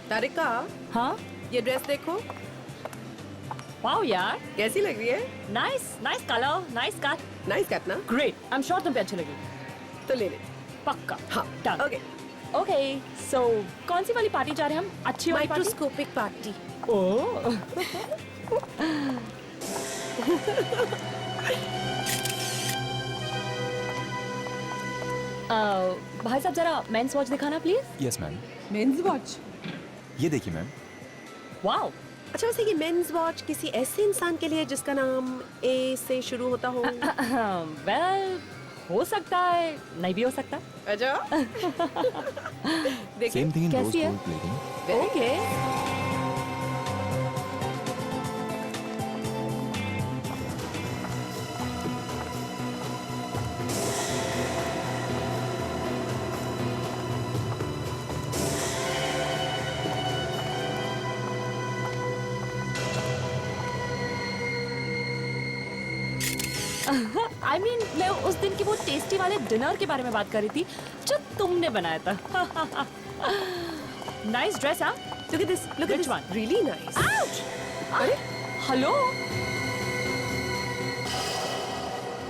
तारिका, हाँ, ये ड्रेस देखो। वाओ यार, कैसी लग रही है? Nice nice colour, nice cut, nice cut ना? ग्रेट। आई एम श्योर तुम पे अच्छी लगेगी। तो ले ले। पक्का। हाँ, डन। ओके। ओके, सो कौन सी वाली पार्टी जा रहे हैं हम? अच्छी वाली पार्टी? Microscopic party. ओह। भाई साहब जरा मेंस वॉच दिखाना please. Yes ma'am. Men's watch? ये देखिए मैम। वाओ। अच्छा, वैसे ये मेंस वॉच किसी ऐसे इंसान के लिए जिसका नाम ए से शुरू होता हो? वेल, हो सकता है, नहीं भी हो सकता। अच्छा। देखिए सेम थिंग इन रोज कैसी है? Gold plating. Okay. I mean, मैं उस दिन की वो टेस्टी वाले डिनर के बारे में बात कर रही थी जो तुमने बनाया था। नाइस ड्रेस, हाँ? Look at this. Look at Which this. one? Really nice. Ouch! अरे, हेलो?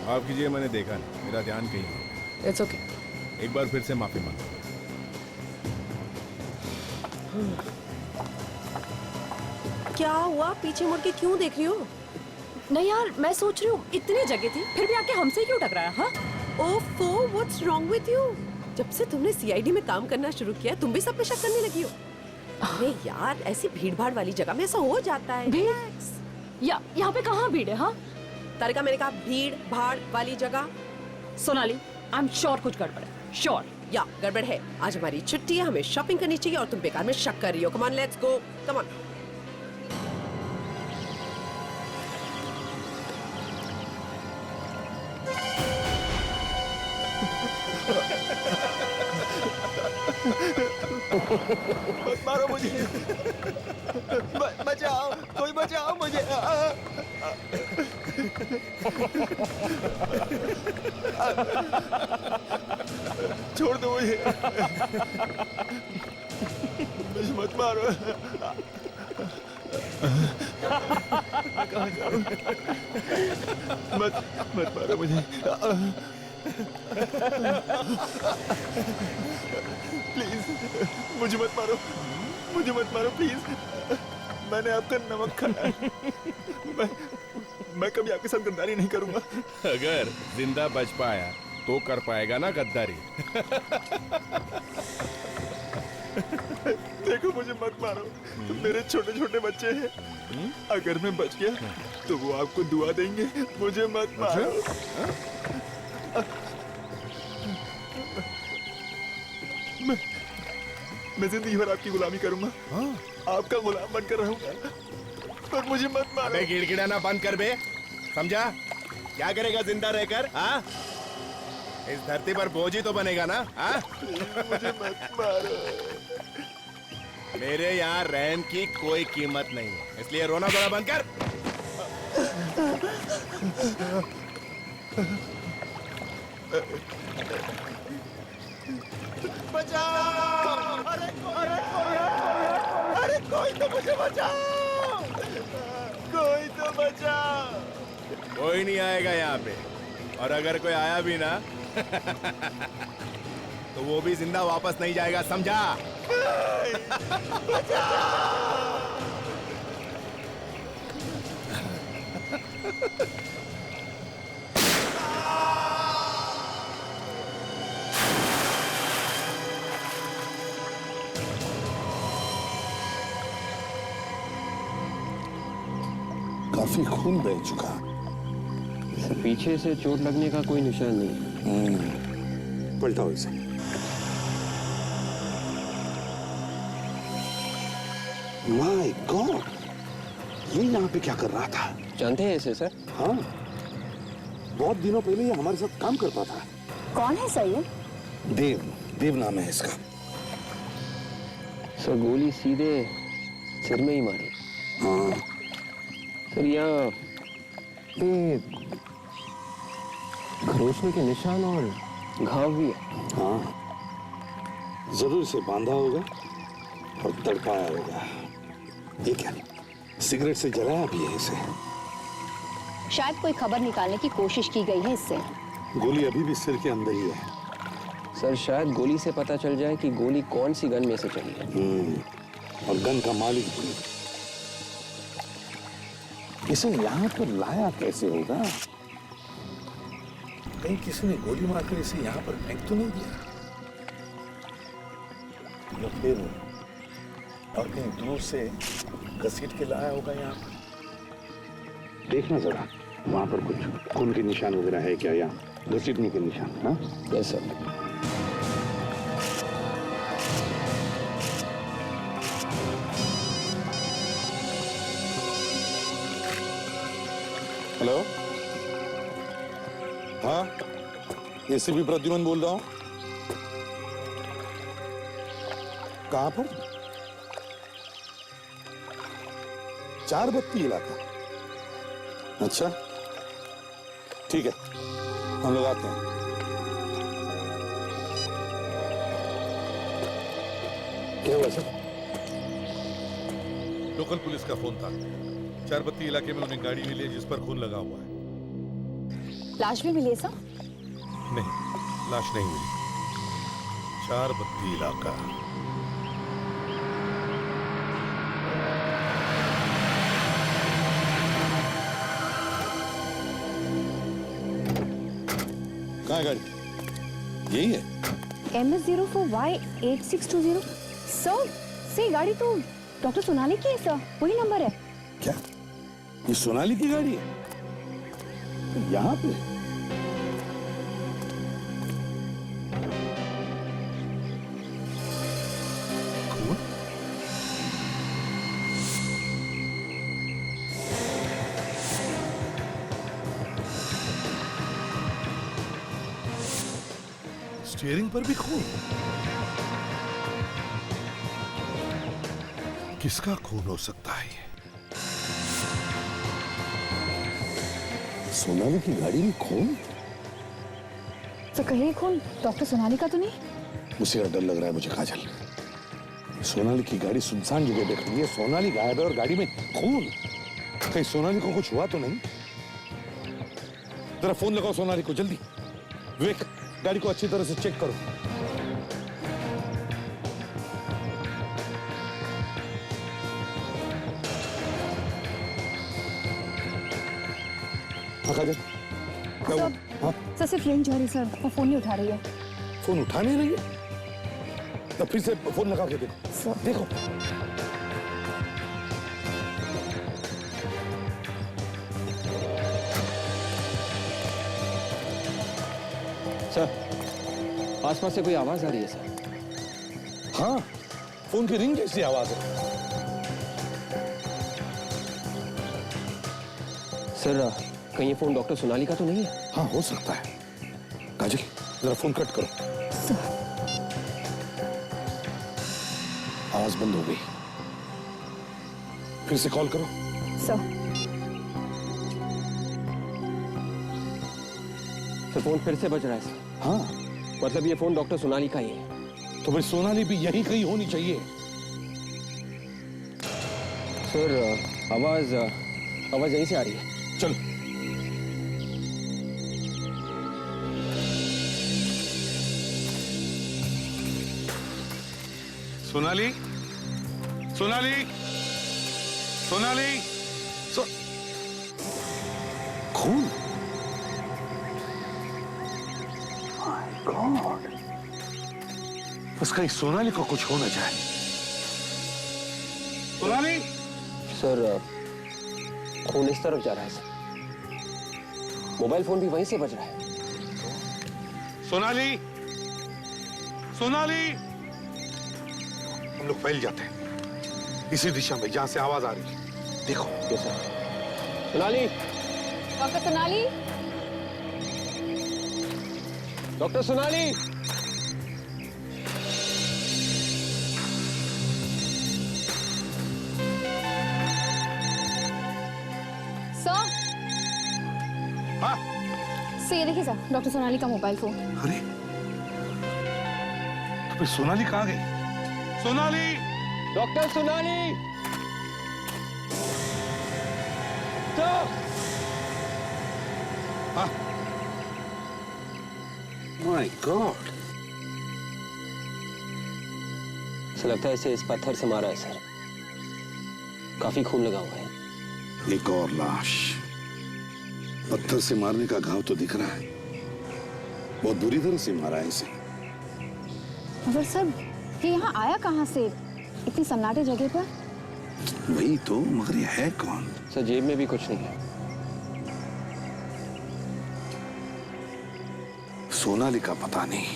माफ कीजिए, मैंने देखा नहीं, मेरा ध्यान कहीं और। it's okay. एक बार फिर से माफी मांगता हूं। क्या हुआ? पीछे मुड़ के क्यों देख रही हो? नहीं यार, मैं सोच रही हूँ इतनी जगह थी, फिर भी आके हमसे क्यों टकराया? हाँ? ओफो, what's wrong with you? जब से तुमने सीआईडी में काम करना शुरू किया, तुम भी सब पे शक करने लगी हो। अरे यार, ऐसी भीड़-भाड़ वाली जगह में ऐसा हो जाता है। भीड़? Relax. यहाँ पे कहाँ भीड़ है? हाँ? तारिका, मैंने कहा भीड़-भाड़ वाली जगह। सोनाली, आई एम श्योर कुछ गड़बड़ है। श्योर। या गड़बड़ है। आज हमारी छुट्टी है, हमें शॉपिंग करनी चाहिए और तुम बेकार में शक कर रही हो। Come on, let's go. Come on. मत मारो मुझे। बचाओ, कोई बचाओ मुझे। छोड़ दो मुझे। मुझे मत मारो। मैं कहाँ जाऊँ? मत मारो मुझे। प्लीज, मुझे मत मारो, मुझे मत मारो प्लीज। मैंने आपका नमक खाया है। मैं कभी आपके साथ गद्दारी नहीं करूंगा। अगर जिंदा बच पाया तो कर पाएगा ना गद्दारी। देखो, मुझे मत मारो, मेरे छोटे छोटे बच्चे हैं। अगर मैं बच गया तो वो आपको दुआ देंगे। मुझे मत मारो। मैं जिंदगी भर आपकी गुलामी करूंगा। आपका गुलाम बनकर रहूंगा, पर मुझे मत मारो। अबे गिड़गिड़ाना बंद कर बे, समझा? क्या करेगा जिंदा रहकर? हाँ, इस धरती पर बोझ ही तो बनेगा ना। हाँ, मुझे मत मारो। मेरे यहाँ रहम की कोई कीमत नहीं है, इसलिए रोना धोना बंद कर। बचाओ! अरे कोई तो मुझे बचाओ! कोई तो बचाओ! कोई नहीं आएगा यहाँ पे, और अगर कोई आया भी ना तो वो भी जिंदा वापस नहीं जाएगा, समझा? काफी खून बह चुका। पीछे से चोट लगने का कोई निशान नहीं है। पलटाओ इसे। माय गॉड, ये यहाँ पे क्या कर रहा था? जानते हैं इसे सर? हाँ, बहुत दिनों पहले ये हमारे साथ काम करता था। कौन है सर ये? देव नाम है इसका। सर गोली सीधे सिर में ही मारी। हाँ, सर यहाँ पे खरोचने के निशान और घाव भी है। हाँ, जरूर इसे बांधा होगा और तड़पाया होगा। ये क्या, सिगरेट से जलाया भी है इसे? शायद कोई खबर निकालने की कोशिश की गई है इससे। गोली अभी भी सिर के अंदर ही है। सर शायद गोली से पता चल जाए कि गोली कौन सी गन में से चली है। और गन का मालिक भी। इसे यहाँ पर लाया कैसे होगा? कहीं किसी ने गोली मारकर इसे यहाँ पर फेंक तो नहीं दिया? या फिर और कहीं दूर से घसीट के लाया होगा यहाँ पर? देखना जरा, वहां पर कुछ खून के निशान वगैरह है क्या, या घसीटने के निशान? हाँ यस सर। हेलो, हाँ एसीपी प्रद्युमन बोल रहा हूँ। कहाँ पर? चार बत्ती इलाका। अच्छा ठीक है, हम लोग आते हैं। क्या हुआ सर? लोकल पुलिस का फोन था। चारबत्ती इलाके में उन्हें गाड़ी मिली है जिस पर खून लगा हुआ है। लाश भी मिली है सर? नहीं, लाश नहीं मिली। चारबत्ती इलाका। कहाँ है गाड़ी? यही है? MS04Y8620। सर, से गाड़ी तो डॉक्टर सोनाली की है सर, वही नंबर है। क्या ये सोनाली की गाड़ी है? यहाँ पे? स्टीयरिंग पर भी खून। किसका खून हो सकता है ये? सोनाली की गाड़ी में खून? तो कहीं खून डॉक्टर सोनाली का तो नहीं? मुझे डर लग रहा है मुझे, काजल। सोनाली की गाड़ी सुनसान जगह पे खड़ी है, सोनाली गायब है और गाड़ी में खून। कहीं सोनाली को कुछ हुआ तो नहीं? जरा फोन लगाओ सोनाली को जल्दी। विवेक, गाड़ी को अच्छी तरह से चेक करो। हाँ काजल, क्या हुआ? हाँ? सर सिर्फ रिंग जा रही सर, वो फोन नहीं उठा रही है। फोन उठा नहीं रही है? तो फिर से फोन लगा के देखो। सर देखो। सर आसपास से कोई आवाज आ रही है सर। हाँ, फोन की रिंग जैसी आवाज है। सर कहीं ये फोन डॉक्टर सोनाली का तो नहीं है? हाँ हो सकता है। काजल जरा फोन कट करो। आवाज बंद हो गई, फिर से कॉल करो। सर फोन फिर से बज रहा है सर। हाँ मतलब ये फोन डॉक्टर सोनाली का ही है। तो फिर सोनाली भी यहीं कहीं होनी चाहिए। सर आवाज यहीं से आ रही है। चलो। सोनाली, सोनाली, सोनाली, खून। माय गॉड, बस कहीं सोनाली को कुछ हो न जाए। सोनाली, सर खून इस तरफ जा रहा है सर। मोबाइल फोन भी वहीं से बज रहा है। सोनाली, सोनाली। हम लोग फैल जाते हैं इसी दिशा में जहां से आवाज आ रही है। देखो। Yes sir. Sonali, doctor Sonali, doctor Sonali. Sir हाँ? सर ये देखिए सर, डॉक्टर सोनाली का मोबाइल फोन। अरे तो फिर सोनाली कहाँ गई? Sonali, doctor Sonali, my God, ऐसा लगता है इसे इस पत्थर से मारा है सर। काफी खून लगा हुआ है। एक और लाश। पत्थर से मारने का घाव तो दिख रहा है, बहुत बुरी तरह से मारा है इसे। मगर सर ये यहाँ आया कहाँ से इतनी सन्नाटे जगह पर? वही तो, मगर ये है कौन? सर जेब में भी कुछ नहीं है। सोनाली का पता नहीं।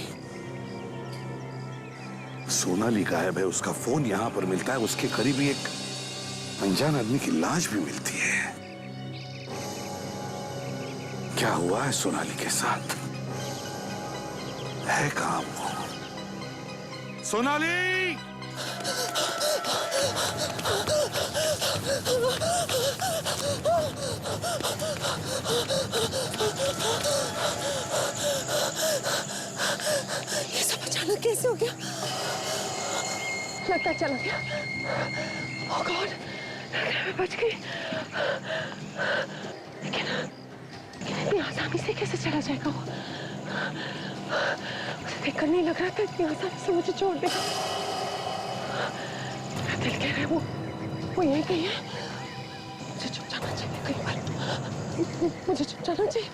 सोनाली गायब है, उसका फोन यहां पर मिलता है, उसके करीब ही एक अनजान आदमी की लाश भी मिलती है। क्या हुआ है सोनाली के साथ? है कहां वो? सोनाली! ये सब अचानक कैसे हो गया? लगता है चला गया। ओह गॉड, मैं बच गई। लेकिन इतनी आसानी से कैसे चला जाएगा वो? उसे देखकर नहीं लग रहा था इतनी आसानी से मुझे छोड़ देगा। मेरा दिल कह रहा है वो यहीं कहीं है। मुझे छुप जाना चाहिए कहीं पर। मुझे छुप जाना चाहिए।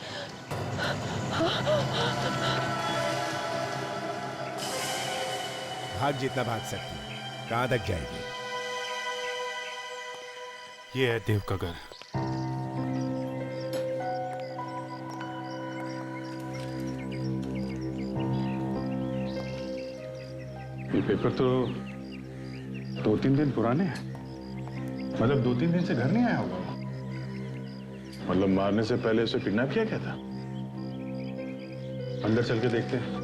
भाग जितना भाग सकती है, कहां तक जाएगी? ये है देव का घर। ये पेपर तो 2-3 दिन पुराने हैं। मतलब 2-3 दिन से घर नहीं आया होगा वो। मतलब मारने से पहले उसे किडनैप किया गया था। अंदर चल के देखते हैं।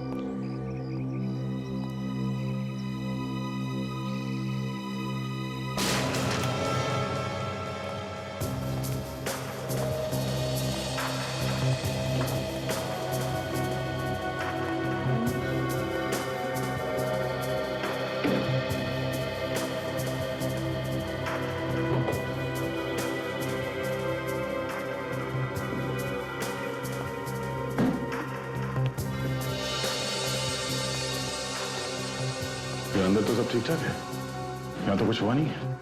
अंदर तो सब ठीक ठाक है, यहाँ तो कुछ हुआ नहीं है।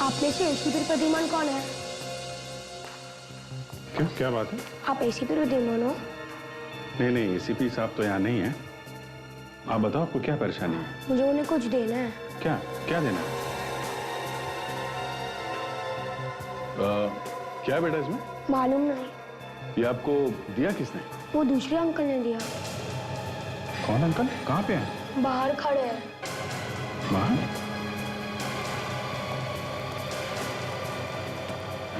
आप में से एसीपी प्रद्युमन कौन है? क्यों, क्या बात है? आप एसीपी प्रद्युमन हो? नहीं नहीं, एसीपी साहब तो यहाँ नहीं है। आप बताओ, आपको क्या परेशानी है? मुझे उन्हें कुछ देना है। क्या क्या देना है? क्या है बेटा इसमें? मालूम नहीं, ये आपको दिया किसने? वो दूसरे अंकल ने दिया। कौन अंकल? कहाँ पे हैं? बाहर खड़े हैं। बाहर?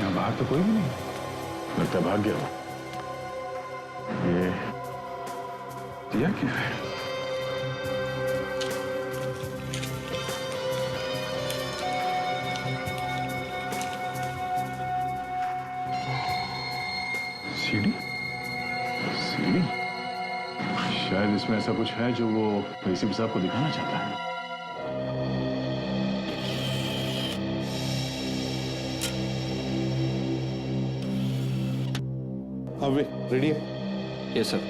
यहाँ बाहर तो कोई भी नहीं, लगता भाग गया वो। ये दिया क्या है? सीढ़ी? सीढ़ी? शायद इसमें ऐसा कुछ है जो वो एसीपी साहब को दिखाना चाहता है। हाँ वे रेडी है? Yes sir.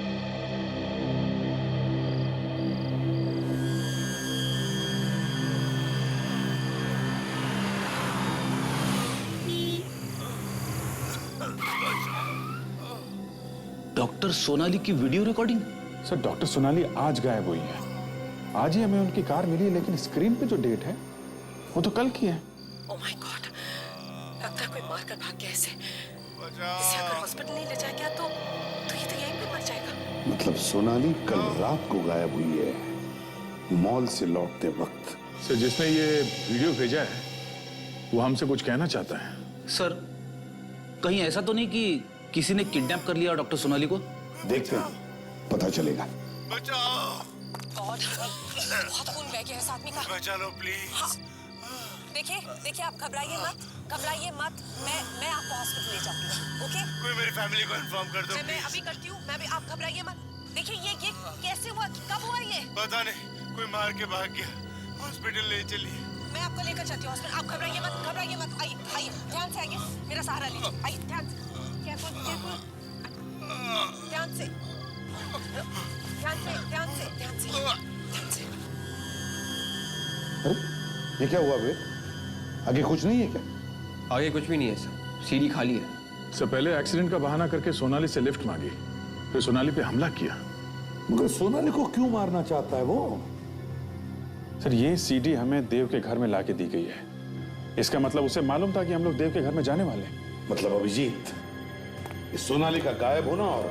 डॉक्टर सोनाली की video recording? Sir doctor Sonali आज गायब हुई है। आज ही हमें उनकी कार मिली है, लेकिन स्क्रीन पे जो डेट है वो तो कल की है। ओह माय गॉड, लगता है कोई मार कर भाग गया इसे। इसे अगर हॉस्पिटल नहीं ले जाया गया तो ये तो यहीं पे मर जाएगा। मतलब सोनाली कल रात को गायब हुई है, मॉल से लौटते वक्त। सर जिसने ये वीडियो भेजा है वो हमसे कुछ कहना चाहता है। सर कहीं ऐसा तो नहीं कि किसी ने किडनैप कर लिया डॉक्टर सोनाली को? देखते हैं, पता चलेगा। बहुत खून बह गया इस आदमी का। बचा लो प्लीज। हाँ। देखिए आप घबराइए मत। मैं आपको हॉस्पिटल ले जाऊंगी। ओके? कोई मेरी फैमिली को इन्फॉर्म कर दो। मैं अभी करती हूँ। आप घबराइए मत। देखिए ये कैसे हुआ, कब हुआ ये? पता नहीं, कोई मार के भाग गया। हॉस्पिटल ले चलिए। मैं आपको लेकर चलती हूँ हॉस्पिटल। आप घबराइए मत। आइए आइए, ध्यान से आइए, मेरा सहारा लीजिए। आइए ध्यान से, केयरफुल केयरफुल, ध्यान से ध्यान से ध्यान से ध्यान से ध्यान से। अरे ये क्या हुआ बे? आगे कुछ नहीं है क्या? आगे कुछ भी नहीं है सर, सीढ़ी खाली है। सर पहले एक्सीडेंट का बहाना करके सोनाली से लिफ्ट मांगी, फिर सोनाली पे हमला किया। मगर सोनाली को क्यों मारना चाहता है वो? सर ये सीडी हमें देव के घर में लाके दी गई है। इसका मतलब उसे मालूम था कि हम लोग देव के घर में जाने वाले हैं। मतलब अभिजीत, इस सोनाली का गायब होना और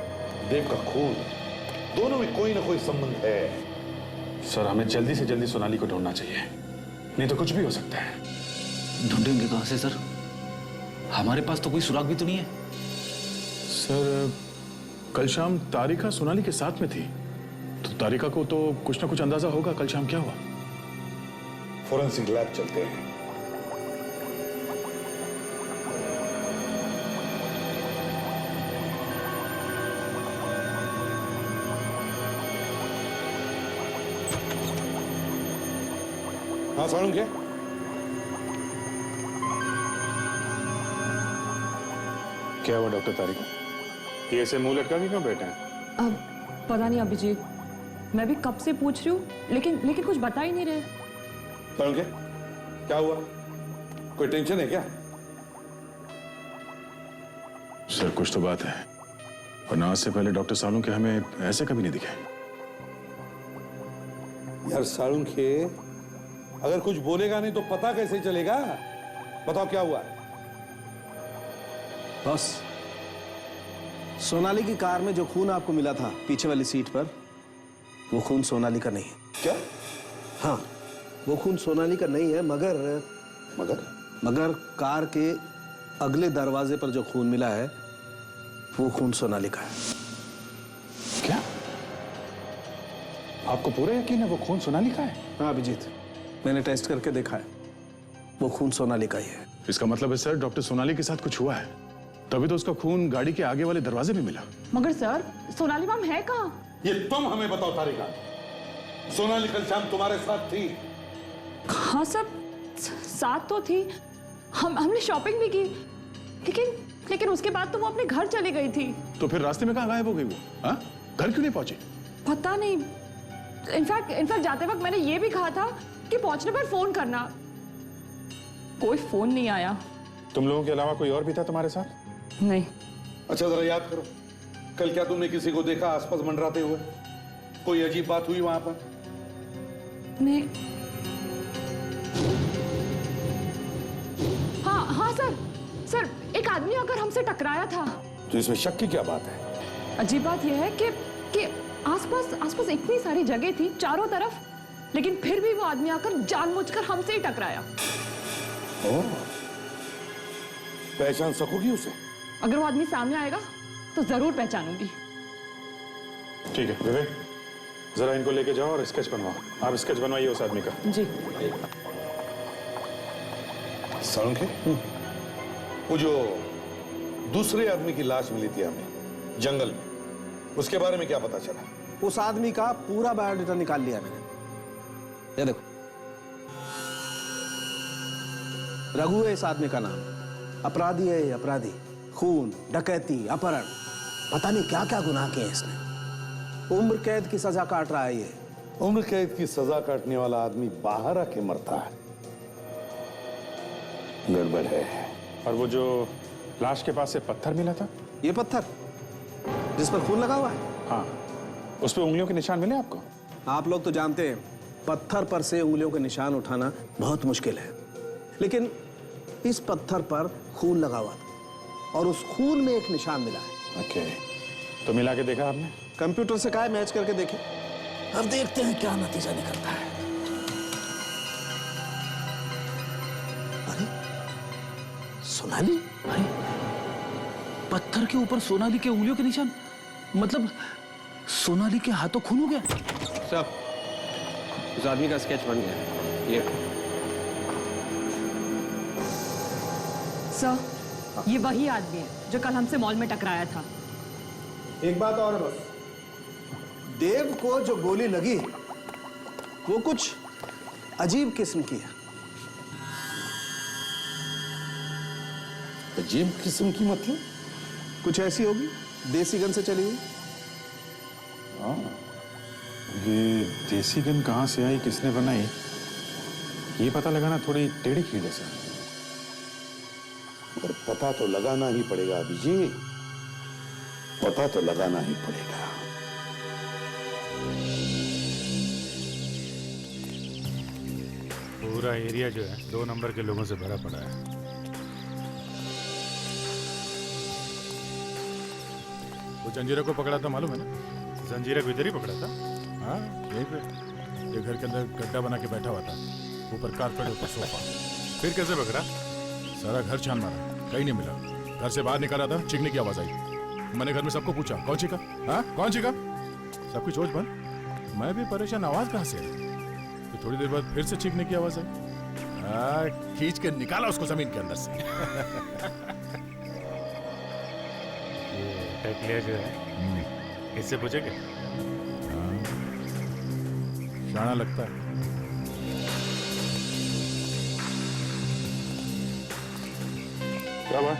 देव का खून, दोनों में कोई ना कोई संबंध है। सर हमें जल्दी से जल्दी सोनाली को ढूंढना चाहिए, नहीं तो कुछ भी हो सकता है। ढूंढेंगे कहां से सर? हमारे पास तो कोई सुराग भी तो नहीं है। सर कल शाम तारिका सोनाली के साथ में थी, तो तारिका को तो कुछ ना कुछ अंदाजा होगा कल शाम क्या हुआ। फोरेंसिक लैब चलते हैं। हाँ सालू क्या? क्या हुआ डॉक्टर तारिका? ये ऐसे मुंह लटका के क्यों बैठे हैं? अब पता नहीं अभिजीत, मैं भी कब से पूछ रही हूँ, लेकिन कुछ बता ही नहीं रहे। सालू क्या हुआ? कोई टेंशन है क्या? सर कुछ तो बात है, वरना आज से पहले डॉक्टर सालू के हमें ऐसे कभी नहीं दिखे। यार सालू के अगर कुछ बोलेगा नहीं तो पता कैसे चलेगा? बताओ क्या हुआ? बस सोनाली की कार में जो खून आपको मिला था पीछे वाली सीट पर, वो खून सोनाली का नहीं है। क्या? हाँ, वो खून सोनाली का नहीं है, मगर कार के अगले दरवाजे पर जो खून मिला है वो खून सोनाली का है। क्या? आपको पूरा यकीन है वो खून सोनाली का है? हाँ अभिजीत, मैंने टेस्ट करके देखा है, वो खून सोनाली का ही है। इसका मतलब है सर डॉक्टर सोनाली के साथ कुछ हुआ है, तभी तो उसका खून गाड़ी के आगे वाले दरवाजे में मिला। मगर सर सोनाली मैम है कहाँ? ये तुम हमें बताओ तारिका, सोनाली कल शाम तुम्हारे साथ थी? हाँ सब साथ तो थी, हमने शॉपिंग भी की, लेकिन उसके बाद तो वो अपने घर चली गई थी। तो फिर रास्ते में कहाँ गायब हो गई वो? हाँ? घर क्यों नहीं पहुंची? पता नहीं, इनफैक्ट जाते वक्त मैंने ये भी कहा था कि पहुंचने पर फोन करना, कोई फोन नहीं आया। तुम लोगों के अलावा कोई और भी था तुम्हारे साथ? नहीं। अच्छा जरा याद करो, कल क्या तुमने किसी को देखा आसपास मंडराते हुए? कोई अजीब बात हुई वहां पर? नहीं। हाँ सर एक आदमी आकर हमसे टकराया था। तो इसमें शक की क्या बात है? अजीब बात यह है कि आसपास इतनी सारी जगह थी चारों तरफ, लेकिन फिर भी वो आदमी आकर जानबूझकर हमसे ही टकराया। पहचान सकोगी उसे? अगर वो आदमी सामने आएगा तो जरूर पहचानूंगी। ठीक है विवेक, जरा इनको लेके जाओ और स्केच बनवाओ। आप स्केच बनवाइए उस आदमी का। जी। सालुंखे, वो जो दूसरे आदमी की लाश मिली थी हमें जंगल में, उसके बारे में क्या पता चला? उस आदमी का पूरा बायोडाटा निकाल लिया मैंने। ये देखो, रघु है इस आदमी का नाम। अपराधी है ये, अपराधी। खून, डकैती, अपहरण, पता नहीं क्या क्या गुनाह किए इसने। उम्र कैद की सजा काट रहा है ये। उम्र कैद की सजा काटने वाला आदमी बाहर आके मरता है, गड़बड़ है। और वो जो लाश के पास से पत्थर मिला था, ये पत्थर जिस पर खून लगा हुआ है? हाँ, उस पे उंगलियों के निशान मिले आपको? आप लोग तो जानते हैं पत्थर पर से उंगलियों के निशान उठाना बहुत मुश्किल है, लेकिन इस पत्थर पर खून लगा हुआ था और उस खून में एक निशान मिला है। ओके, तो मिला के देखा आपने? कंप्यूटर से कहा मैच करके देखें, अब देखते हैं क्या नतीजा निकलता है। अरे सोनाली, अरे पत्थर के ऊपर सोनाली के उंगलियों के निशान, मतलब सोनाली के हाथों खून हो गया। सब उस आदमी का स्केच बन गया। ये सर, ये वही आदमी है जो कल हमसे मॉल में टकराया था। एक बात और है बस, देव को जो गोली लगी वो कुछ अजीब किस्म की है। अजीब किस्म की मतलब? कुछ ऐसी होगी, देसी गन से चली हुई। हाँ, ये देसी गन कहाँ से आई, किसने बनाई, ये पता लगाना थोड़ी टेढ़ी खीर है सर। पर पता तो लगाना ही पड़ेगा अभिजीत, पता तो लगाना ही पड़ेगा। पूरा एरिया जो है 2 नंबर के लोगों से भरा पड़ा है। वो जंजीरा को पकड़ा था मालूम है ना? जंजीरा को इधर ही पकड़ा था। हाँ, यहीं पे ये घर के अंदर गड्ढा बना के बैठा हुआ था, ऊपर कारपेट ऊपर सोफा। फिर कैसे पकड़ा? सारा घर छान मारा, कहीं नहीं मिला। घर से बाहर निकल रहा था, चीखने की आवाज आई। मैंने घर में सबको पूछा कौन चीखा, हाँ कौन चीखा? सबकी सोच बंद। मैं भी परेशान, आवाज कहाँ से आई? तो थोड़ी देर बाद फिर से चीखने की आवाज आई। खींच के निकाला उसको जमीन के अंदर से। ये टकलिया जो है, इससे पूछेंगे? शाना लगता है। क्या बात,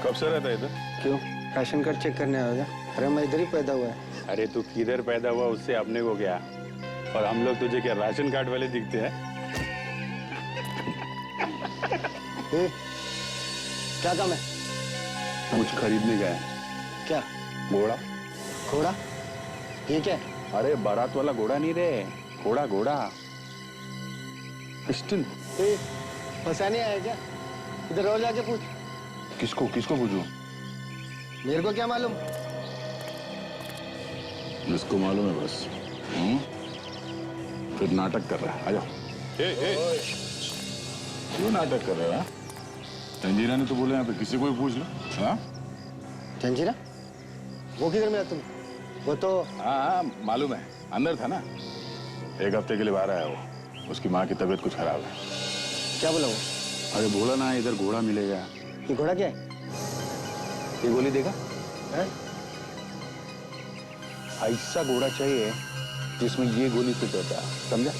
कब से रहता है इधर? क्यों, राशन कार्ड चेक करने आएगा? अरे मैं इधर ही पैदा हुआ है। अरे तू किधर पैदा हुआ उससे अपने को क्या, और हम लोग तुझे क्या राशन कार्ड वाले दिखते हैं? क्या काम है? कुछ खरीदने गए। क्या? घोड़ा। घोड़ा? ये क्या है? अरे बारात वाला घोड़ा नहीं रे, घोड़ा घोड़ा। पिस्टन। फंसाने आया क्या? इधर और जाके पूछ। किसको किसको पूछूं? मेरे को क्या मालूम? जिसको मालूम है बस। फिर नाटक कर रहा है, आ जाओ। क्यों नाटक कर रहा है? जंजीरा ने तो बोला यहाँ पे किसी को भी पूछ लो। हाँ? जंजीरा? वो किधर मिला तुम? वो तो हाँ मालूम है, अंदर था ना। 1 हफ्ते के लिए बाहर आया वो, उसकी माँ की तबीयत कुछ खराब है। क्या बोला वो? अरे बोला ना इधर घोड़ा मिलेगा। ये घोड़ा क्या है? ये गोली देगा? ऐसा घोड़ा चाहिए जिसमें ये गोली फिट होता है, समझा?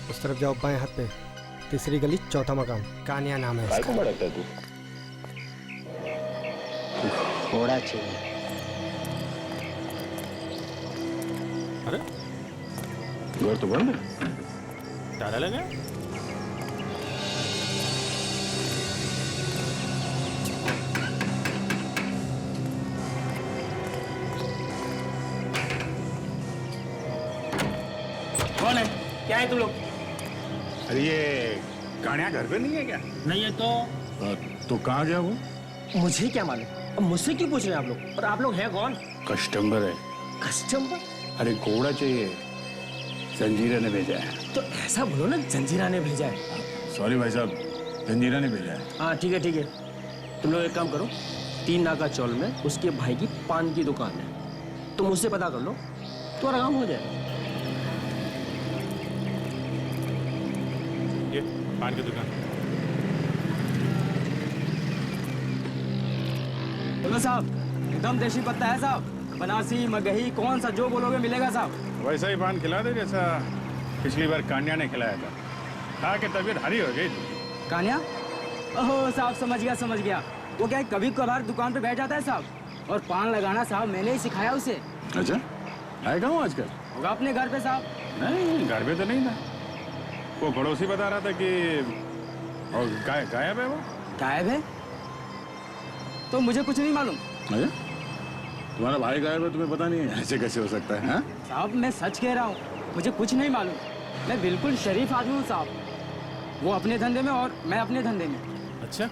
उस तरफ जाओ, बाएं हाथ पे, 3री गली, 4था मकान, कान्या नाम है इसका। भड़कता है तू? घोड़ा चाहिए। अरे घर तो बंद है, ताला लगा। कौन है? क्या है तुम लोग? अरे ये कान्या घर पे नहीं है क्या? नहीं है तो कहाँ गया वो? मुझे क्या मालूम? अब मुझसे क्यों पूछ रहे हैं आप लोग? और आप लोग हैं कौन? कस्टमर है। कस्टमर? अरे घोड़ा चाहिए, जंजीरा ने भेजा है। तो ऐसा बोलो ना, जंजीरा ने भेजा है। सॉरी भाई साहब, जंजीरा ने भेजा है। हाँ ठीक है ठीक है। तुम लोग एक काम करो, 3 नाका चौल में उसके भाई की पान की दुकान है, तुम उससे पता कर लो, तुम्हारा काम हो जाएगा। ये पान की दुकान। बोलो साहब, एकदम देसी पत्ता है साहब, बनारसी मगही कौन सा जो बोलोगे मिलेगा साहब। वैसा ही पान खिला दे जैसा पिछली बार कान्या ने खिलाया था। खा के तबीयत हरी हो गई। कान्या? ओहो साहब, समझ गया। वो क्या है, कभी कभार दुकान पे बैठ जाता है साहब, और पान लगाना साहब मैंने ही सिखाया उसे। अच्छा, आएगा हूँ आजकल? होगा अपने घर पे साहब। नहीं, घर पे तो नहीं था। वो पड़ोसी बता रहा था कि और गायब है वो। गायब है? तो मुझे कुछ नहीं मालूम। अच्छा, तुम्हारा भाई गायब है, तुम्हें पता नहीं है? ऐसे कैसे हो सकता है? हाँ? साहब मैं सच कह रहा हूँ, मुझे कुछ नहीं मालूम। मैं बिल्कुल शरीफ आदमी हूँ साहब, वो अपने धंधे में और मैं अपने धंधे में। अच्छा,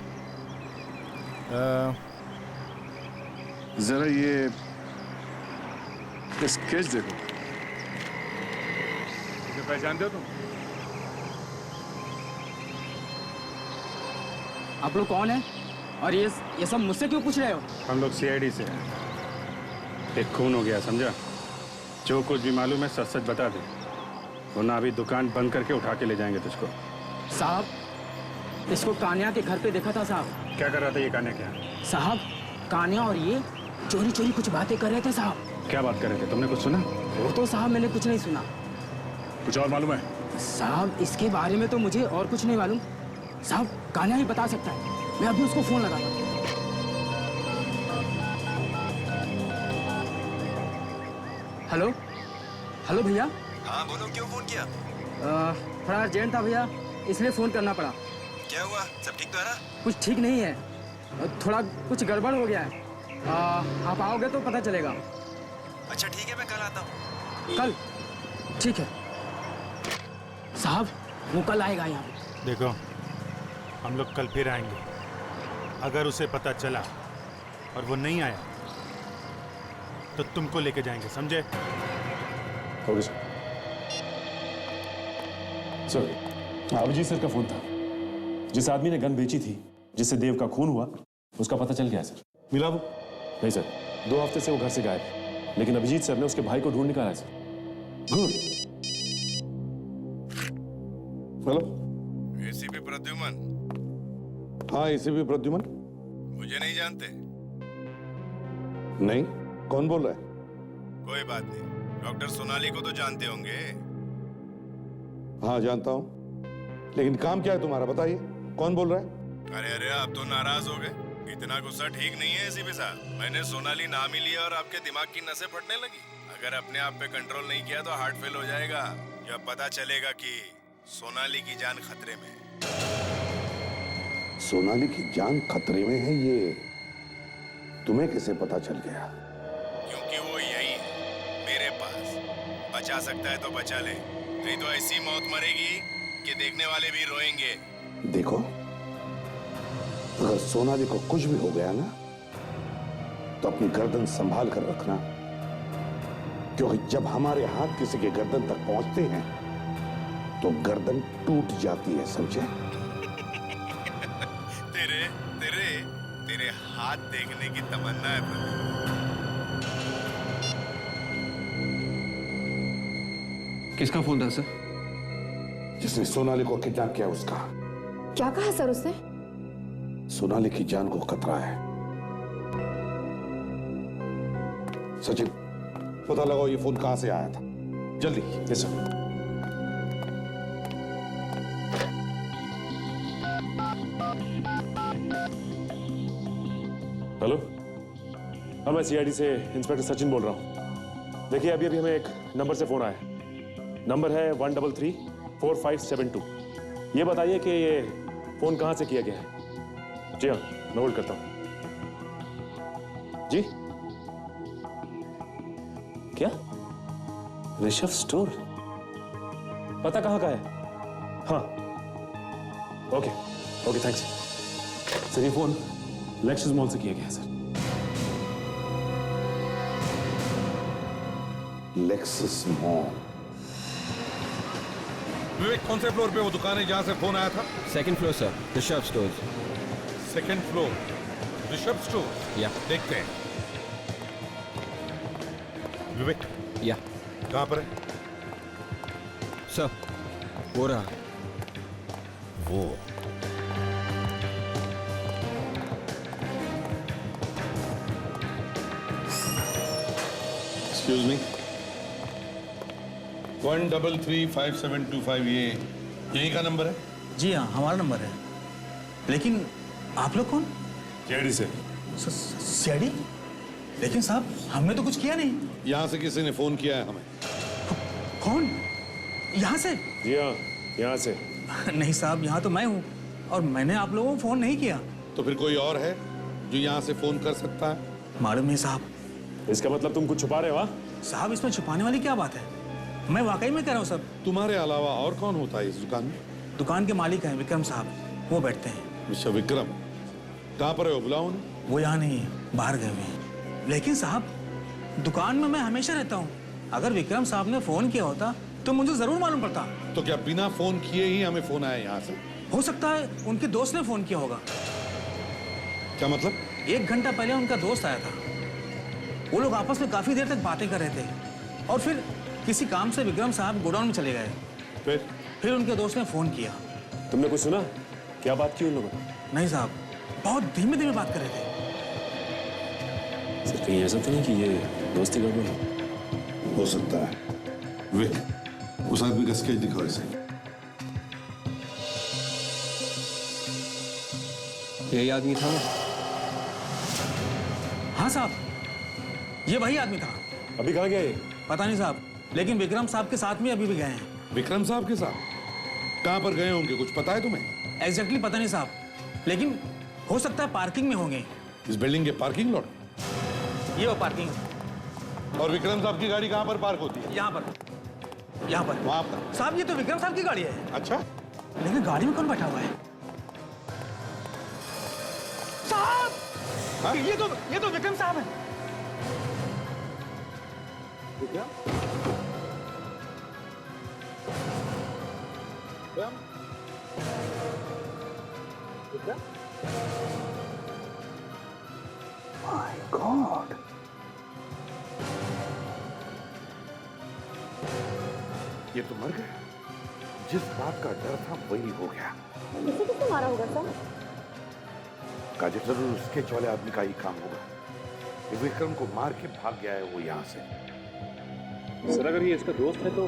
जरा ये स्केच देखो। इसे पहचानते हो तुम? आप लोग कौन है और ये सब मुझसे क्यों पूछ रहे हो? हम लोग सीआईडी से हैं। एक खून हो गया, समझा? जो कुछ भी मालूम है सच सच बता दे, वरना अभी दुकान बंद करके उठा के ले जाएंगे तुझको। साहब इसको कान्या के घर पे देखा था साहब। क्या कर रहा था ये कान्या? क्या साहब, कान्या और ये चोरी चोरी कुछ बातें कर रहे थे साहब। क्या बात कर रहे थे? तुमने कुछ सुना? वो तो साहब मैंने कुछ नहीं सुना, कुछ और मालूम है? साहब इसके बारे में तो मुझे और कुछ नहीं मालूम। साहब कान्हा ही बता सकता है। मैं अभी उसको फोन लगाता हूँ। हेलो हेलो भैया। हाँ बोलो, क्यों फोन किया? थोड़ा अर्जेंट था भैया, इसलिए फोन करना पड़ा। क्या हुआ? सब ठीक तो है ना? कुछ ठीक नहीं है, थोड़ा कुछ गड़बड़ हो गया है। आप आओगे तो पता चलेगा। अच्छा ठीक है, मैं कल आता हूँ। कल? ठीक है साहब, वो कल आएगा यहाँ पे। देखो, हम लोग कल फिर आएंगे। अगर उसे पता चला और वो नहीं आया तो तुमको लेके जाएंगे, समझे? Okay sir. Sir, Abhijit sir का फोन था। जिस आदमी ने गन बेची थी, जिससे देव का खून हुआ, उसका पता चल गया है सर। मिला वो? नहीं सर, 2 हफ्ते से वो घर से गायब है, लेकिन अभिजीत सर ने उसके भाई को ढूंढ निकाला है sir. Good. Hello, ACP Pradyuman. हाँ एसीपी प्रद्युमन। मुझे नहीं जानते? नहीं, कौन बोल रहा है? कोई बात नहीं, डॉक्टर सोनाली को तो जानते होंगे। हाँ जानता हूँ, लेकिन काम क्या है तुम्हारा, बताइए कौन बोल रहा है? अरे आप तो नाराज हो गए। इतना गुस्सा ठीक नहीं है एसीपी साहब। मैंने सोनाली नाम ही लिया और आपके दिमाग की नसें फटने लगी। अगर अपने आप पे कंट्रोल नहीं किया तो हार्ट फेल हो जाएगा। जब पता चलेगा कि सोनाली की जान खतरे में। सोनाली की जान खतरे में है, ये तुम्हें कैसे पता चल गया? क्योंकि वो यही है, मेरे पास। बचा सकता है तो बचा ले, नहीं तो ऐसी मौत मरेगी कि देखने वाले भी रोएंगे। देखो, अगर सोनाली को कुछ भी हो गया ना, तो अपनी गर्दन संभाल कर रखना, क्योंकि जब हमारे हाथ किसी के गर्दन तक पहुंचते हैं तो गर्दन टूट जाती है, समझे? तेरे हाथ देखने की तमन्ना है प्रदीप। किसका फोन था सर? जिसने सोनाली को किडनैप किया उसका। क्या कहा सर उसने? सोनाली की जान को खतरा है। सचिन, पता लगाओ ये फोन कहां से आया था, जल्दी। Yes sir. हेलो, हाँ मैं सीआईडी से इंस्पेक्टर सचिन बोल रहा हूँ। देखिए अभी हमें एक नंबर से फोन आया है। नंबर है 133-4572। ये बताइए कि ये फोन कहाँ से किया गया है? जी हाँ, मैं होल्ड करता हूँ। जी क्या? ऋषभ स्टोर? पता कहाँ का है? हाँ ओके ओके थैंक्स सर। ये फोन लेक्सस मॉल से किया गया है सर। Lexus mall? विवेक, कौन से फ्लोर पे वो दुकान है जहां से फोन आया था? 2nd floor sir, Rishabh stores. 2nd floor, Rishabh store. या देखते हैं। विवेक, या कहां पर है? सर वो रहा। वो एक्सक्यूज मी, 1335725, ये यही का नंबर है? जी हाँ, हमारा नंबर है। लेकिन आप लोग कौन? सीआईडी से। सीआईडी? लेकिन साहब हमने तो कुछ किया नहीं। यहां से किसी ने फोन किया है हमें। कौन? यहाँ से? जी हाँ, यहाँ से। नहीं साहब, यहाँ तो मैं हूँ और मैंने आप लोगों को फोन नहीं किया। तो फिर कोई और है जो यहाँ से फोन कर सकता है? मालूम नहीं साहब। इसका मतलब तुम कुछ छुपा रहे हो? हाँ साहब, इसमें छुपाने वाली क्या बात है? मैं वाकई में कह रहा हूँ सर। तुम्हारे अलावा और कौन होता है इस दुकान में? दुकान के मालिक हैं विक्रम साहब, वो बैठते हैं। मिस्टर विक्रम, कहाँ पर है वो, बुलाओ उन्हें। वो यहाँ नहीं है, बाहर गए हुए हैं। लेकिन साहब दुकान में मैं हमेशा रहता हूँ। अगर विक्रम साहब ने फोन किया होता तो मुझे जरूर मालूम पड़ता। तो क्या बिना फोन किए ही हमें फोन आया यहाँ से? हो सकता है उनके दोस्त ने फोन किया होगा। क्या मतलब? 1 घंटा पहले उनका दोस्त आया था। वो लोग आपस में काफी देर तक बातें कर रहे थे और फिर किसी काम से विक्रम साहब गोडाउन में चले गए। फिर उनके दोस्त ने फोन किया। तुमने कुछ सुना? क्या बात की उन लोगों ने? नहीं साहब, बहुत धीमे धीमे बात कर रहे थे। सर कहीं ऐसा तो नहीं कि ये दोस्ती गड़बड़ हो? हो सकता है। विक, उस आदमी का स्केच दिखाओ इसे। यही आदमी था। हाँ साहब, ये वही आदमी था। अभी कहाँ गया ये? पता नहीं साहब, लेकिन विक्रम साहब के साथ में अभी भी गए हैं। विक्रम साहब के साथ? कहां पर गए होंगे, कुछ पता है तुम्हें? एग्जैक्टली पता नहीं साहब, लेकिन हो सकता है पार्किंग में होंगे। इस बिल्डिंग के पार्किंग लॉट? ये वो पार्किंग। और विक्रम साहब की गाड़ी कहां पर पार्क होती है? यहाँ पर, यहाँ पर। वहां पर? साहब ये तो विक्रम साहब की गाड़ी है। अच्छा, लेकिन गाड़ी में कौन बैठा हुआ है? साहब, ये तो विक्रम साहब है। माय गॉड, ये तो मर गया। जिस बात का डर था वही हो गया। इसे किसने मारा होगा सर? काजे जरूर स्केच वाले आदमी का ही काम होगा। ये विक्रम को मार के भाग गया है वो यहाँ से। सर अगर ये इसका दोस्त है तो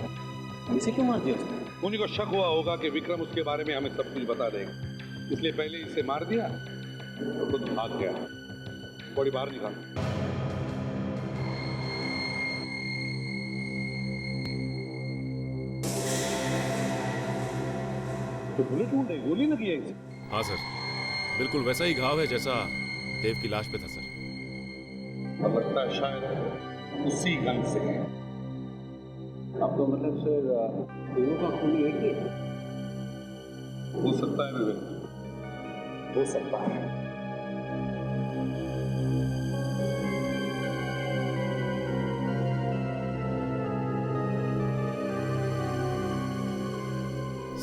इसे क्यों मार दिया उसने? उन्हीं को शक हुआ होगा कि विक्रम उसके बारे में हमें सब कुछ बता देगा, इसलिए पहले इसे मार दिया तो खुद भाग गया। बॉडी बाहर निकाल। तो गोली ढूंढ रही, गोली लगी है इसे। हाँ सर, बिल्कुल वैसा ही घाव है जैसा देव की लाश पे था सर। और लगता है शायद उसी गन से है। अब तो मतलब सर दोनों का खून एक ही है। हो सकता है विवेक, हो सकता है।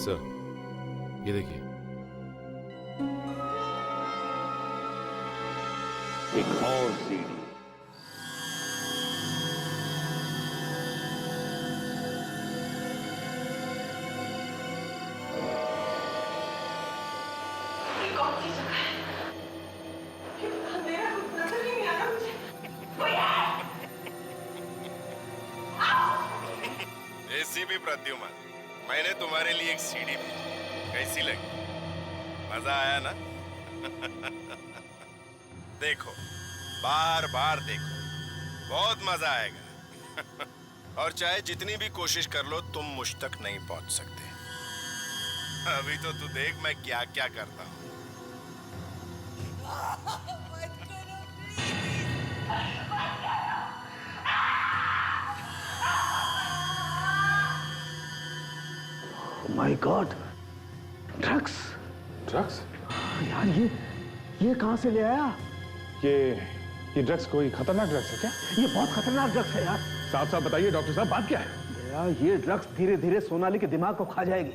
सर ये देखिए, एक और सीढ़ी। एसीपी प्रद्युमन, मैंने तुम्हारे लिए एक सीडी भेजी, कैसी लगी? मजा आया ना? देखो, बार बार देखो, बहुत मजा आएगा। और चाहे जितनी भी कोशिश कर लो तुम मुझ तक नहीं पहुंच सकते। अभी तो तू देख मैं क्या क्या करता हूं। My God, drugs. ड्रग्स? यार ये कहां से ले आया? ये ड्रग्स कोई खतरनाक ड्रग्स है क्या? ये बहुत खतरनाक ड्रग्स है यार। साहब साहब बताइए डॉक्टर साहब, बात क्या है? यार ये ड्रग्स धीरे धीरे सोनाली के दिमाग को खा जाएगी।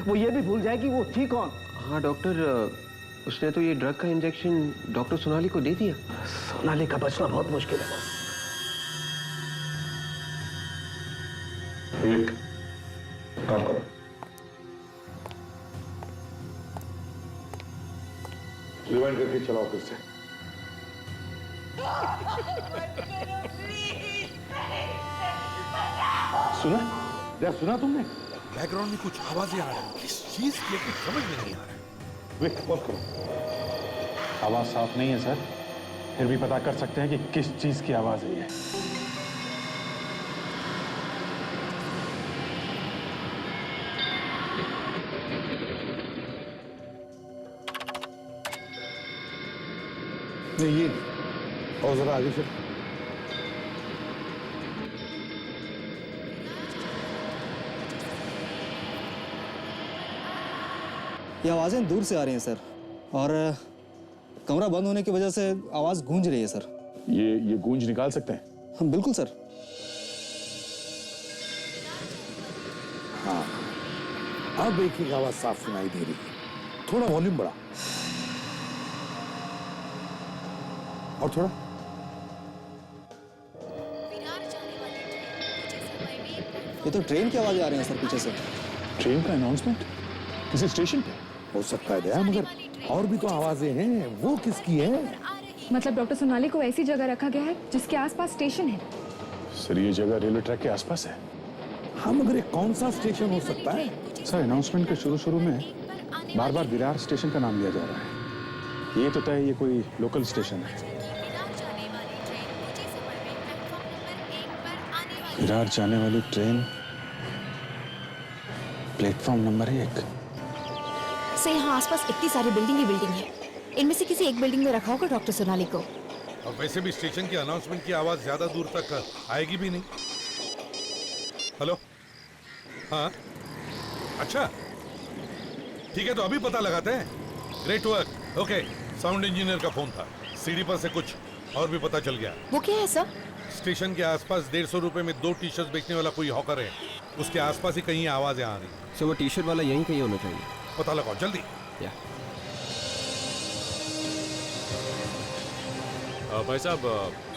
वो ये भी भूल जाएगी वो थी कौन। हाँ डॉक्टर, उसने तो ये ड्रग का इंजेक्शन डॉक्टर सोनाली को दे दिया। सोनाली का बचना बहुत मुश्किल है बस। एक काम करो, रिवाइंड करके चलाओ फिर से। सुना? क्या सुना तुमने? बैकग्राउंड में कुछ आवाजें आ रही हैं, किस चीज की कुछ समझ में नहीं आ रहा है। वेट, बंद करो। आवाज साफ नहीं है सर, फिर भी पता कर सकते हैं कि किस चीज की आवाज है ये। नहीं ये और जरा आगे से। ये आवाज़ें दूर से आ रही हैं सर, और कमरा बंद होने की वजह से आवाज़ गूंज रही है सर। ये गूंज निकाल सकते हैं? हाँ बिल्कुल सर। हाँ, अब एक ही आवाज साफ सुनाई दे रही है। थोड़ा वॉल्यूम बढ़ा और थोड़ा। ये तो ट्रेन की आवाज़ें आ रही हैं सर पीछे से। ट्रेन का अनाउंसमेंट किसी स्टेशन पे हो सकता है दया, मगर और भी तो आवाजें हैं, वो किसकी है? मतलब डॉक्टर सोनाली को ऐसी जगह रखा गया है जिसके आसपास स्टेशन है। सर ये जगह रेलवे ट्रैक के आसपास है। हाँ मगर ये कौन सा स्टेशन हो सकता है? सर अनाउंसमेंट के शुरू में बार बार विरार स्टेशन का नाम लिया जा रहा है। ये तो तय ये कोई लोकल स्टेशन है। विरार जाने वाली ट्रेन प्लेटफॉर्म नंबर 1। से यहाँ आसपास इतनी सारी बिल्डिंग ही बिल्डिंग है, इनमें से किसी एक बिल्डिंग में रखा होगा डॉक्टर सोनाली को। और वैसे भी स्टेशन की अनाउंसमेंट की आवाज ज्यादा दूर तक आएगी भी नहीं। हेलो, हाँ, अच्छा ठीक है, तो अभी पता लगाते हैं। Great work. Okay, sound engineer का फोन था, सीडी पर से कुछ और भी पता चल गया। वो क्या है सर? स्टेशन के आसपास 150 रुपए में 2 टी शर्ट बेचने वाला कोई हॉकर है, उसके आसपास ही कहीं आवाजें आ रही। सो वो टी शर्ट वाला यहीं कहीं होना चाहिए। पता लगाओ जल्दी। भाई साहब,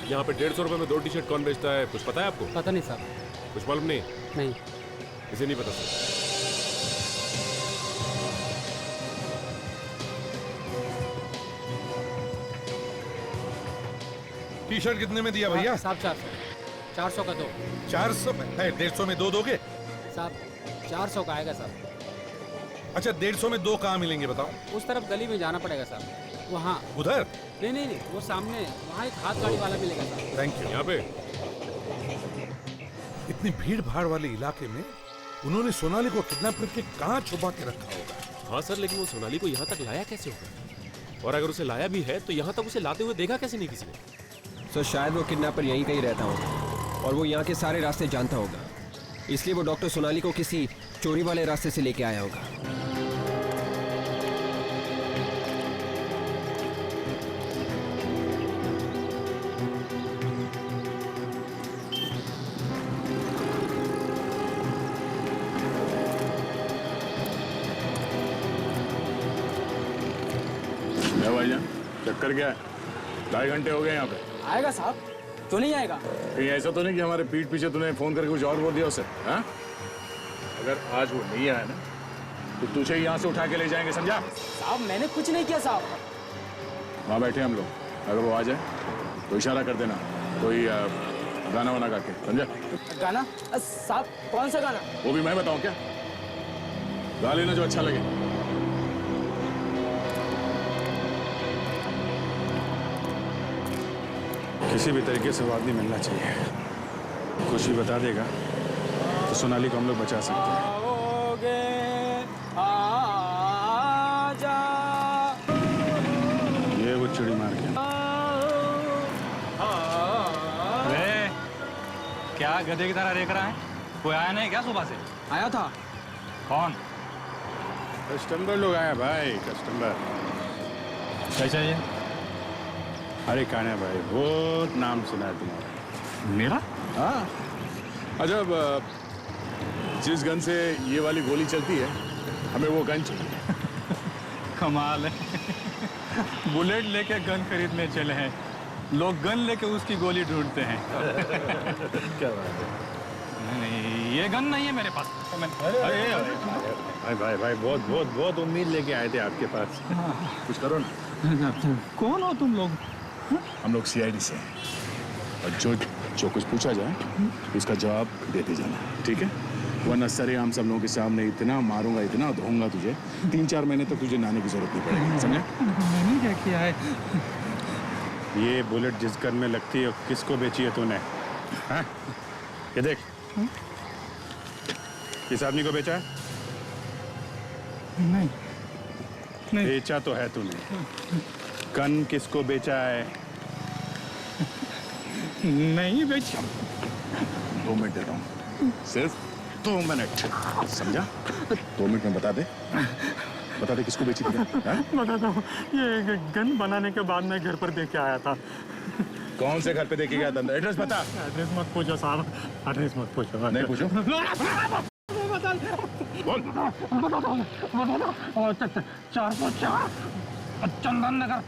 यहाँ पे 150 रुपए में 2 टी शर्ट कौन बेचता है, कुछ पता है आपको? पता नहीं साहब। कुछ मालूम नहीं? नहीं। इसे नहीं पता सर। टी शर्ट कितने में दिया भैया? साहब 400 का 2। 400 में है, 150 में 2 दोगे? साहब 400 का आएगा साहब। अच्छा, 150 में 2 कहाँ मिलेंगे बताओ? उस तरफ गली में जाना पड़ेगा साहब, वहाँ। उधर? नहीं, वो सामने वहाँ एक हाथ गाड़ी वाला मिलेगा साहब। Thank you. यहाँ पे इतनी भीड़ भाड़ वाले इलाके में उन्होंने सोनाली को किडनैप करके कहाँ छुपा के रखा होगा? हाँ सर, लेकिन वो सोनाली को यहाँ तक लाया कैसे होगा? और अगर उसे लाया भी है तो यहाँ तक उसे लाते हुए देखा कैसे नहीं किसी ने? सर शायद वो किडनैपर यहीं कहीं रहता होगा और वो यहाँ के सारे रास्ते जानता होगा, इसलिए वो डॉक्टर सोनाली को किसी चोरी वाले रास्ते से लेके आया होगा। भाईजान, चक्कर क्या है? 2.5 घंटे हो गए यहाँ पे। आएगा साहब, क्यों नहीं आएगा? कहीं ऐसा तो नहीं कि हमारे पीठ पीछे तूने फोन करके कुछ और बोल दिया उसे? हाँ? अगर आज वो नहीं आया ना तो तुझे यहाँ से उठा के ले जाएंगे, समझा? साहब मैंने कुछ नहीं किया साहब। वहाँ बैठे हम लोग, अगर वो आ जाए तो इशारा कर देना, कोई गाना वाना गा के, समझा? गाना? साहब कौन सा गाना? वो भी मैं बताऊँ क्या? गा लेना जो अच्छा लगे। किसी भी तरीके से वो आदमी मिलना चाहिए। कुछ भी बता देगा तो सोनाली को हम लोग बचा सकते हैं। ये वो चिड़ी मार के। अरे क्या गधे की तरह देख रहा है? कोई आया नहीं क्या सुबह से? आया था। कौन? कस्टमर लोग आया भाई, कस्टमर। क्या चाहिए? अरे कान्हा भाई, बहुत नाम सुना है तुम्हारा। मेरा? हाँ। अच्छा, जिस गन से ये वाली गोली चलती है, हमें वो गन चाहिए। कमाल है। बुलेट लेके गन खरीदने चले हैं, लोग गन लेके उसकी गोली ढूंढते हैं। क्या बात है? नहीं, ये गन नहीं है मेरे पास। भाई भाई भाई, बहुत बहुत बहुत उम्मीद लेके आए थे आपके पास। कुछ करो ना। कौन हो तुम लोग? हम लोग CID से हैं और जो कुछ पूछा जाए उसका जवाब देते जाना, ठीक है? वरना सरेआम सब लोगों के सामने इतना मारूंगा, इतना धोऊंगा तुझे, 3-4 महीने तक तुझे नहाने की जरूरत नहीं पड़ेगी, समझे? मैंने क्या किया है? ये बुलेट जिस गन में लगती है किसको बेची है तूने? हाँ? ये देख, किस आदमी को बेचा है? नहीं, बेचा तो है तूने। गन किसको बेचा है? नहीं बेचा। 2 मिनट देता हूँ, सिर्फ 2 मिनट, समझा? 2 मिनट में बता दे किसको बेची थी? बताता हूँ, ये गन बनाने के बाद मैं घर पर देख के आया था। कौन से घर पे देखे गया था? एड्रेस बता। एड्रेस मत पूछो साहब, एड्रेस मत पूछो। नहीं पूछो? बोल। 404 चंदन नगर।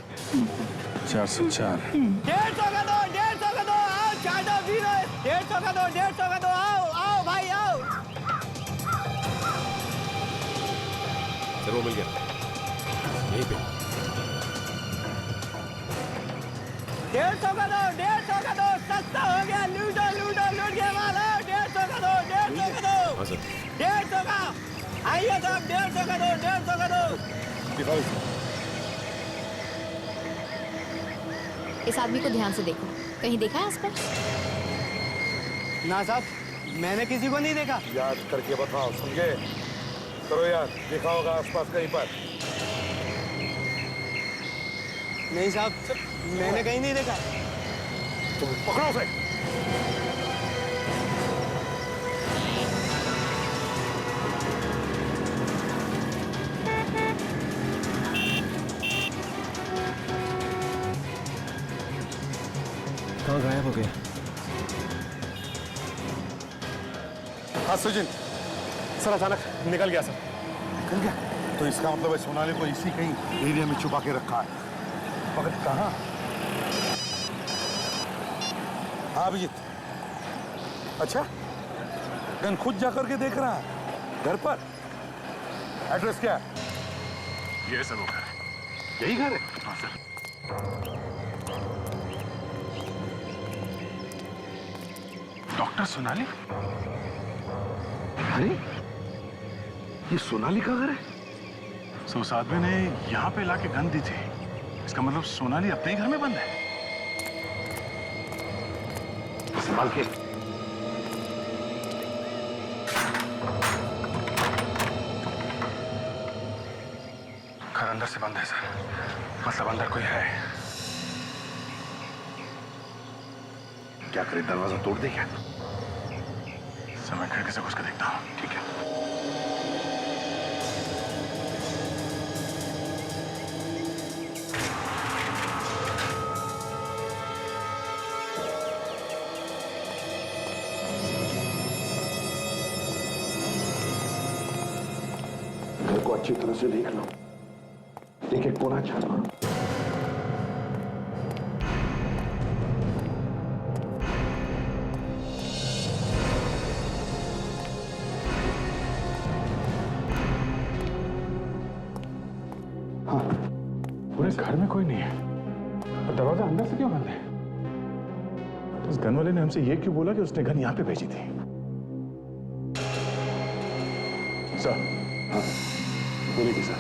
404। 150 का दो, 150 का दो, आओ चाटा पी रहे। 150 का दो, 150 का दो, आओ भाई आओ। सर वो मिल गया, यहीं पे। 150 का दो, 150 का दो, सस्ता हो गया, लूटो लूटो लूट के माल। 150 का दो, 150 का दो। सर। 150 का आइए साहब, 150 का दो, 150 का दो। इस आदमी को ध्यान से देखो, कहीं देखा है आसपास? ना साहब, मैंने किसी को नहीं देखा। याद करके बताओ, समझे? करो यार, देखा होगा आसपास कहीं पर? नहीं साहब, मैंने कहीं नहीं देखा। तुम पकड़ो उसे। कहाँ गायब हो गया? हाँ सुजिन, सर अचानक निकल गया सर। निकल गया? तो इसका मतलब है सोनाली को इसी कहीं एरिया में छुपा के रखा है। मगर कहाँ? हाँ अभिजीत। अच्छा, गन खुद जाकर के देख रहा है घर पर? एड्रेस क्या है? ये सर वो घर है। यही घर है? हाँ सर। डॉक्टर सोनाली? अरे ये सोनाली का घर है? सो उस आदमी ने यहाँ पे लाके गन दी थी। इसका मतलब सोनाली अपने ही घर में बंद है। संभाल के। घर अंदर से बंद है सर, मतलब अंदर कोई है। क्या करे, दरवाजा तोड़ दे क्या? सर मैं खिड़की से घुस के देखता हूँ। ठीक है। घर को अच्छी तरह से देख लो, एक एक कोना छान मारो। पूरे घर में कोई नहीं है और दरवाजा अंदर से क्यों बंद है? उस गन वाले ने हमसे ये क्यों बोला कि उसने गन यहाँ पे भेजी थी? सर, हाँ बोलिए कि सर,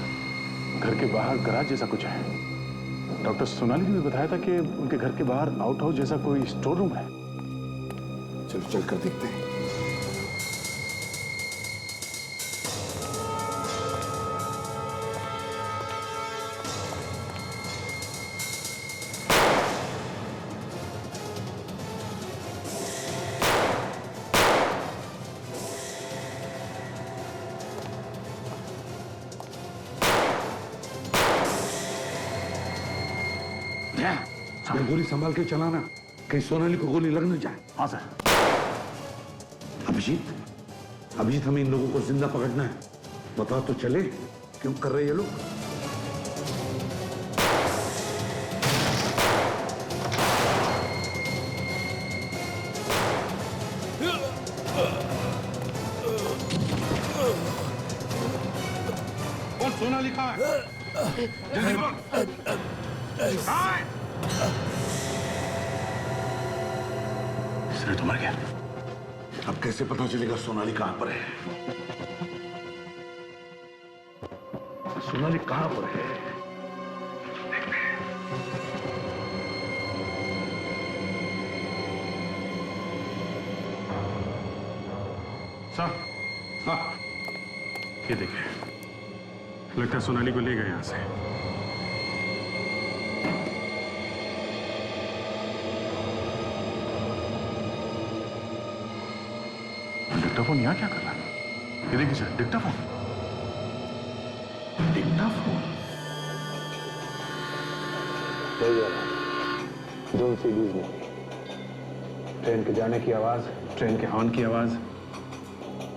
घर के बाहर गराज जैसा कुछ है। डॉक्टर सोनाली ने भी बताया था कि उनके घर के बाहर आउट हाउस जैसा कोई स्टोर रूम है। चल चल कर देखते हैं। गोली संभाल के चलाना, कहीं सोनाली को गोली लग न जाए। हाँ सर। अभिजीत हमें इन लोगों को जिंदा पकड़ना है। बता तो चले क्यों कर रहे ये लोग? कौन सोनाली कहाँ है? जल्दी बोल। कहाँ है? तो मर गया। अब कैसे पता चलेगा सोनाली कहां पर है? सोनाली कहां पर है? सर, हाँ ये देखिए, लगता है सोनाली को ले गए यहां से। डिक्टाफोन यहाँ क्या कर रहा है? ये देखिए सर, डिक्टाफोन। डिक्टाफोन? दोनों सीडीज में ट्रेन के जाने की आवाज, ट्रेन के हॉर्न की आवाज।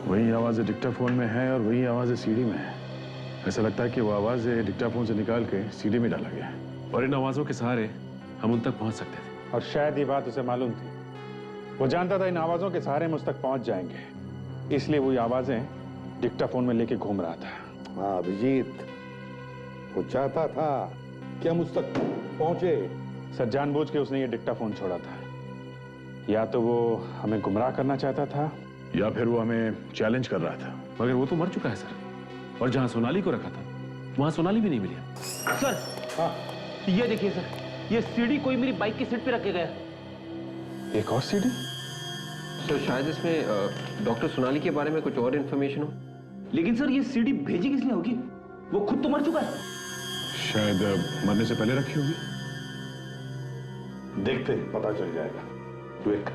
वही आवाज डिक्टाफोन में है और वही आवाज सीडी में है। ऐसा लगता है कि वो आवाज डिक्टाफोन से निकाल के सीडी में डाला गया। और इन आवाजों के सहारे हम उन तक पहुंच सकते थे। और शायद ये बात उसे मालूम थी। वो जानता था इन आवाजों के सहारे हम उस तक पहुंच जाएंगे, इसलिए वो आवाजें डिक्टाफोन में लेके घूम रहा था। हाँ अभिजीत, वो चाहता था कि हम उस तक पहुंचे। सर, जानबूझ के उसने ये डिक्टाफोन छोड़ा था। या तो वो हमें गुमराह करना चाहता था या फिर वो हमें चैलेंज कर रहा था? मगर वो तो मर चुका है सर, और जहां सोनाली को रखा था वहां सोनाली भी नहीं मिली। सर हाँ ये देखिए सर, ये सीडी कोई मेरी बाइक की सीट पे रख के गया। एक और सीडी? सर शायद इसमें डॉक्टर सोनाली के बारे में कुछ और इन्फॉर्मेशन हो। लेकिन सर ये सीडी भेजी किस लिए होगी? वो खुद तो मर चुका है। शायद मरने से पहले रखी होगी। देखते पता चल जाएगा। वेट।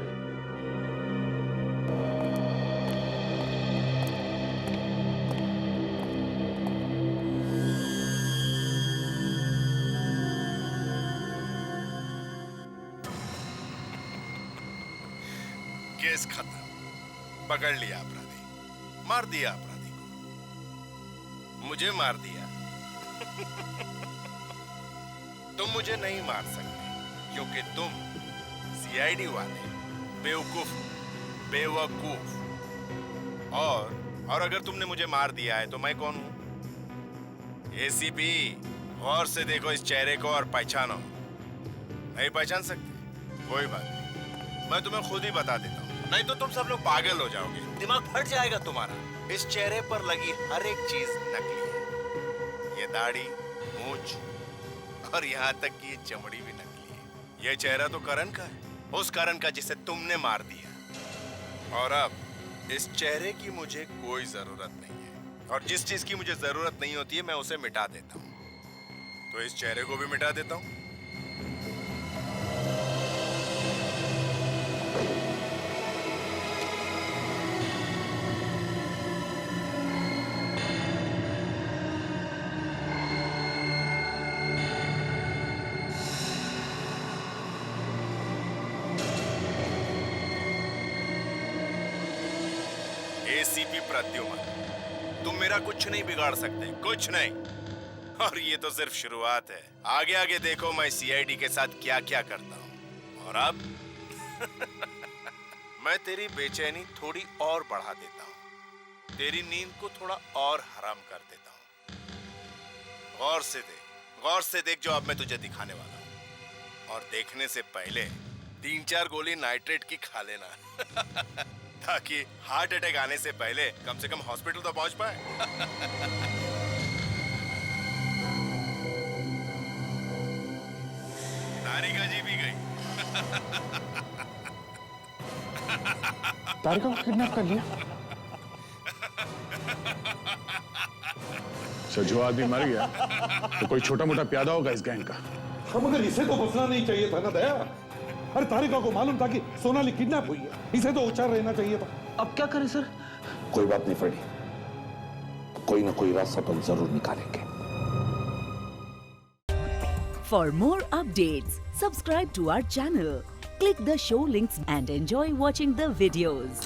केस खत्म, पकड़ लिया अपराधी, मार दिया अपराधी को, मुझे मार दिया। तुम मुझे नहीं मार सकते क्योंकि तुम सीआईडी वाले बेवकूफ, बेवकूफ। और अगर तुमने मुझे मार दिया है तो मैं कौन हूं? एसीपी, गौर से देखो इस चेहरे को और पहचानो। नहीं पहचान सकते? कोई बात नहीं, मैं तुम्हें खुद ही बता देता हूं, नहीं तो तुम सब लोग पागल हो जाओगे, दिमाग फट जाएगा तुम्हारा। इस चेहरे पर लगी हर एक चीज नकली है। ये दाढ़ी, मूंछ और यहाँ तक कि ये चमड़ी भी नकली है। ये चेहरा तो करण का है, उस करण का जिसे तुमने मार दिया। और अब इस चेहरे की मुझे कोई जरूरत नहीं है, और जिस चीज की मुझे जरूरत नहीं होती है मैं उसे मिटा देता हूँ। तो इस चेहरे को भी मिटा देता हूँ। एसीपी प्रद्युमन, तुम मेरा कुछ नहीं बिगाड़ सकते, कुछ नहीं। और ये तो सिर्फ शुरुआत है, आगे आगे देखो मैं सीआईडी के साथ क्या क्या करता हूँ। और अब मैं तेरी बेचैनी थोड़ी और बढ़ा देता हूँ, तेरी नींद को थोड़ा और हराम कर देता हूँ। गौर से देख जो अब मैं तुझे दिखाने वाला हूँ। और देखने से पहले 3-4 गोली नाइट्रेट की खा लेना ताकि हार्ट अटैक आने से पहले कम से कम हॉस्पिटल तो पहुंच पाए। तारिका जी भी गई। तारिका को किडनैप कर लिया? सर जो आदमी मर गया तो कोई छोटा मोटा प्यादा होगा इस गैंग का। मगर इसे तो बचना नहीं चाहिए था ना दया। अरे तारिका को मालूम था कि सोनाली किडनैप हुई है, इसे तो होशियार रहना चाहिए था। अब क्या करें सर? कोई बात नहीं फ्रेडी, कोई ना कोई रास्ता तो जरूर निकालेंगे। For more updates, subscribe to our channel, click the show links and enjoy watching the videos.